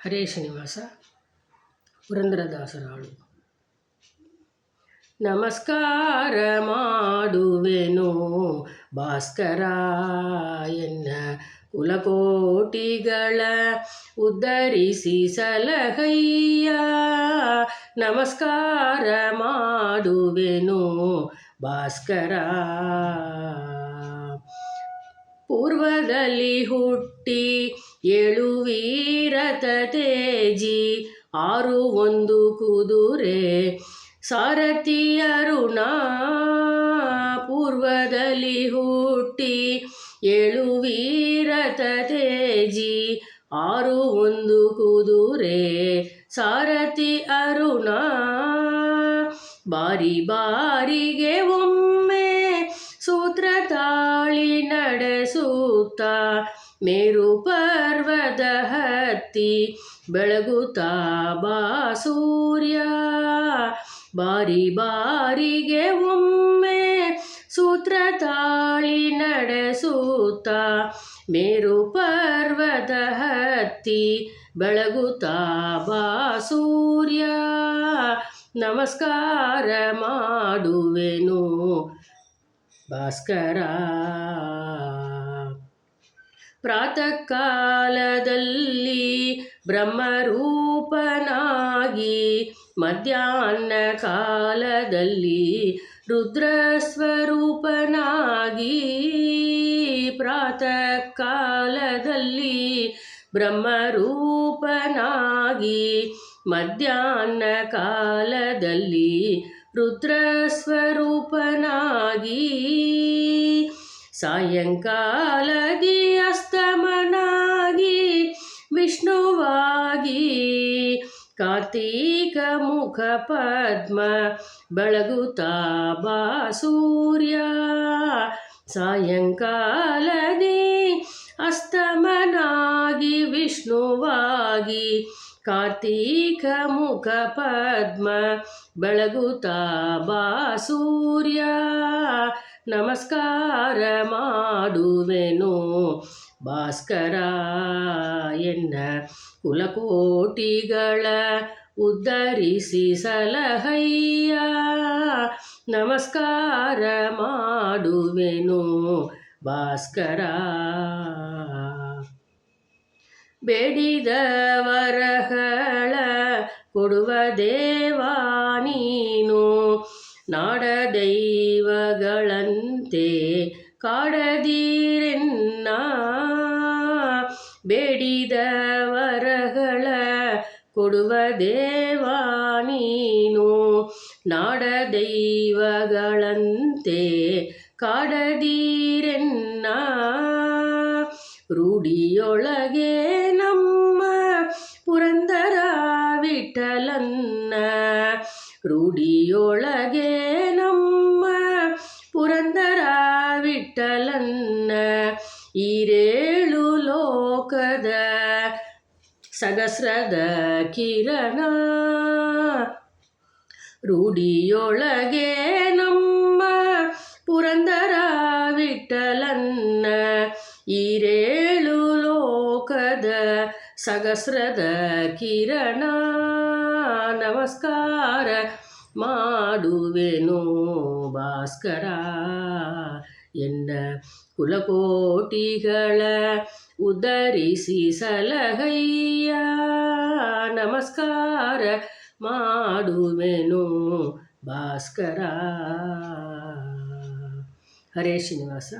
ಹರೇ ಶ್ರೀನಿವಾಸ. ಪುರಂದರದಾಸರ ಹಾಡು. ನಮಸ್ಕಾರ ಮಾಡುವೆನು ಭಾಸ್ಕರ, ಎನ್ನ ಕುಲಕೋಟಿಗಳ ಉದ್ಧರಿಸಿ ಸಲಹಯ್ಯ. ನಮಸ್ಕಾರ ಮಾಡುವೆನು ಭಾಸ್ಕರ, ಪೂರ್ವದಲ್ಲಿ ಹುಟ್ಟಿ 7 ವೀರತ ತೇಜಿ, 6 1 ಕುದುರೆ ಸಾರಥಿ ಅರುಣ. ಪೂರ್ವದಲ್ಲಿ ಹುಟ್ಟಿ 7 ವೀರತ ತೇಜಿ, 6 1 ಕುದುರೆ ಸಾರಥಿ ಅರುಣ. ಬಾರಿ ಬಾರಿಗೆ ಒಮ್ಮೆ ಸೂತ್ರ ತಾಳಿ ನಡೆಸುತ್ತ, ಮೇರು ಪರ್ವತ ಹತ್ತಿ ಬೆಳಗುತ್ತಾ ಬಾ ಸೂರ್ಯ. ಬಾರಿ ಬಾರಿಗೆ ಒಮ್ಮೆ ಸೂತ್ರ ತಾಳಿ ನಡೆಸುತ್ತ, ಮೇರು ಪರ್ವತ ಹತ್ತಿ ಬೆಳಗುತ್ತಾ ಬಾ ಸೂರ್ಯ. ನಮಸ್ಕಾರ ಮಾಡುವೆನು ಭಾಸ್ಕರ. ಪ್ರಾತಃ ಕಾಲದಲ್ಲಿ ಬ್ರಹ್ಮರೂಪನಾಗಿ, ಮಧ್ಯಾಹ್ನ ಕಾಲದಲ್ಲಿ ರುದ್ರಸ್ವರೂಪನಾಗಿ. ಪ್ರಾತಃ ಕಾಲದಲ್ಲಿ ಬ್ರಹ್ಮರೂಪನಾಗಿ, ಮಧ್ಯಾಹ್ನ ಕಾಲದಲ್ಲಿ ರುದ್ರಸ್ವರೂಪನಾಗಿ. ಸಾಯಂಕಾಲದಿ ಅಸ್ತಮನಾಗಿ ವಿಷ್ಣುವಾಗಿ, ಕಾರ್ತೀಕ ಮುಖ ಪದ್ಮ ಬೆಳಗುತ್ತಾ ಬಾ ಸೂರ್ಯ. ಸಾಯಂಕಾಲದಿ ಅಸ್ತಮನಾಗಿ ವಿಷ್ಣುವಾಗಿ, ಕಾರ್ತೀಕ ಮುಖ ಪದ್ಮ ಬೆಳಗುತ್ತಾ ಬಾ ಸೂರ್ಯ. ನಮಸ್ಕಾರ ಮಾಡುವೆನು ಭಾಸ್ಕರ, ಎನ್ನ ಕುಲಕೋಟಿಗಳ ಉದ್ಧರಿಸಿ ಸಲಹಯ್ಯ. ನಮಸ್ಕಾರ ಮಾಡುವೆನು ಭಾಸ್ಕರ. ಬೇಡಿದ ವರಗಳ ಕೊಡುವ ದೇವ ನೀನು, ನಾಡ ದೈವಗಳಂತೆ ಕಾಡದಿರೆನ್ನ. ಬೇಡಿದ ವರಗಳ ಕೊಡುವ ದೇವ ನೀನು, ನಾಡ ದೈವಗಳಂತೆ ಕಾಡದಿರೆನ್ನ. ರೂಢಿಯೊಳಗೆ ನಮ್ಮ ಪುರಂದರ ವಿಠಲನ್ನ, ರೂಢಿಯೊಳಗೆ ನಮ್ಮ ಪುರಂದರ ವಿಠಲನ್ನ. ಈರೇಳು ಲೋಕದ ಸಹಸ್ರದ ಕಿರಣ, ರೂಢಿಯೊಳಗೆ ನಮ್ಮ ಪುರಂದರ ವಿಠಲನ್ನ. ಈರೇಳು ಲೋಕದ ಸಹಸ್ರದ ಕಿರಣ. ನಮಸ್ಕಾರ ಮಾಡುವೆನು ಭಾಸ್ಕರ, ಎನ್ನ ಕುಲಕೋಟಿಗಳ ಉದ್ಧರಿಸಿ ಸಲಹಯ್ಯ. ನಮಸ್ಕಾರ ಮಾಡುವೆನು ಭಾಸ್ಕರ. ಹರೇ ಶ್ರೀನಿವಾಸ.